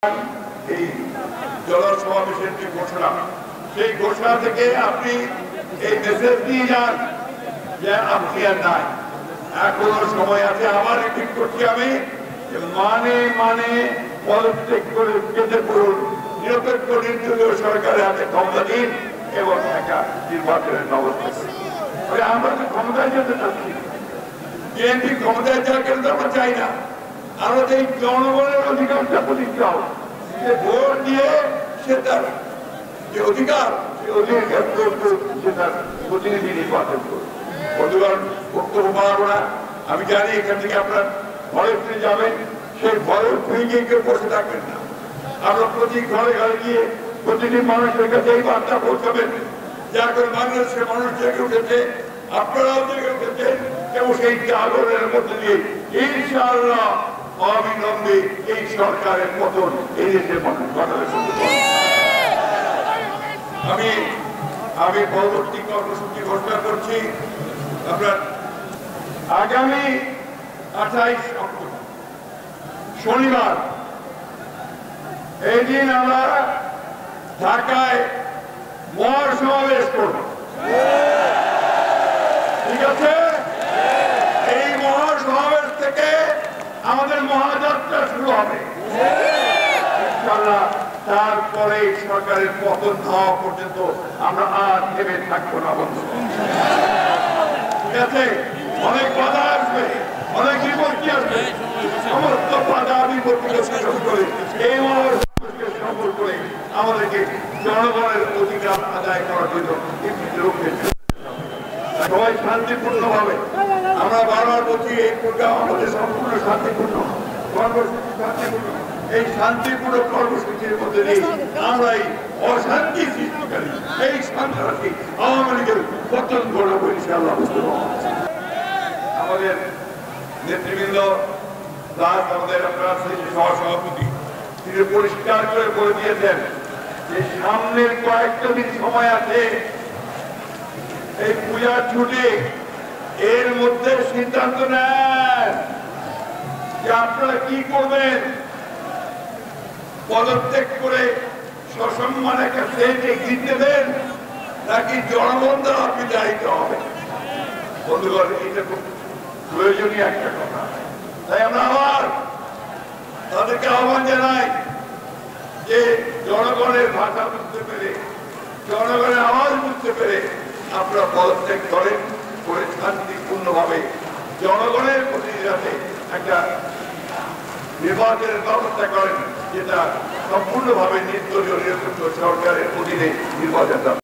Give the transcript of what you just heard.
এই জনসমাবেশের যে ঘোষণা, সেই ঘোষণা থেকে আপনি এই মেসেজ দিয়ে যান যে আপনি আর নাই, এখনো সময় আছে। আবার রিপিট করছি আমি, মানে পদত্যাগ করে কেটে পড়ুন, নিরপেক্ষ নির্দলীয় সরকারের হাতে ক্ষমতা দিন এবং একটা নির্বাচনের ব্যবস্থা করুন। আমরা তো ক্ষমতায় যেতে চাচ্ছি, বিএনপি ক্ষমতায় যাওয়ার কেন আমরা চাই না। আমরা এই জনগণের অধিকারটা প্রতিষ্ঠা হোক, যে ভোট দিয়ে সে তার যে অধিকার, সে অধিকার সে তার প্রতিনিধি নির্বাচন করবে। বন্ধুগণ, বক্তব্য পাবো না। আমি জানি এখান থেকে আপনার ঘরে ফিরে যাবেন, সেই ঘরে ফিরে গিয়ে কেউ বসে থাকবেন না। আমরা প্রতি ঘরে ঘরে গিয়ে প্রতিটি মানুষের কাছে এই বার্তা পৌঁছাবেন, যা করে বাংলাদেশের মানুষ জেগে উঠেছে, আপনারাও জেগে উঠেছেন এবং সেই জাগরণের মধ্যে দিয়ে ইনশাআল্লাহ অবিলম্বে এই সরকারের পতন এই দেশের মানুষ ঘটাবে। আমি পরবর্তী কর্মসূচি ঘোষণা করছি। আপনার আগামী 28 অক্টোবর শনিবার এই দিন আমরা ঢাকায় মহাসমাবেশ করব, ঠিক আছে? এই মহাসমাবেশ থেকে আমাদের মহাযাত্রা শুরু হবে ইনশাআল্লাহ। তারপরে সরকারের পতন হওয়া পর্যন্ত আমরা আর থেমে থাকবো না বন্ধু, ঠিক আছে? অনেক বাধা আসবে, অনেক বিপত্তি আসবে, সমস্ত বাধা বিপত্তিকে সফল করে এই মহাসমাবেশকে সফল করে আমাদেরকে জনগণের অধিকার আদায় করার জন্য সবাই শান্তিপূর্ণ ভাবে, আমরা বারবার বলছি এই প্রোগ্রাম আমাদের সম্পূর্ণ শান্তিপূর্ণ কর্মসূচি, শান্তিপূর্ণ। এই শান্তিপূর্ণ কর্মসূচির মধ্যে দিয়ে আমরা এই অশান্তি সৃষ্টিকারী এই সন্ত্রাসী আওয়ামী লীগের পতন ঘটাবো ইনশাআল্লাহ। আমাদের নেতৃবৃন্দ প্লাস আমাদের সহসভাপতি তিনি পরিষ্কার করে বলে দিয়েছেন যে সামনের কয়েকটা দিন সময় আছে, এই পূজার ছুটি, এর মধ্যে সিদ্ধান্ত নেন যে আপনারা কি করবেন। পদত্যাগ করে সসম্মান একটা স্টেট এক্সিট দেবেন, নাকি জনগণ দ্বারা বিদায়িত হবে। বন্ধুগণ, এটা খুব প্রয়োজনীয় একটা কথা। তাই আমরা আবার তাদেরকে আহ্বান জানাই যে জনগণের ভাষা বুঝতে পেরে, জনগণের আওয়াজ বুঝতে পেরে আপনারা পদত্যাগ করেন, করে শান্তিপূর্ণভাবে জনগণের প্রতিনিধিতে একটা নির্বাচনের ব্যবস্থা করেন, যেটা সম্পূর্ণভাবে নির্দলীয় নিরপেক্ষ সরকারের অধীনে নির্বাচন।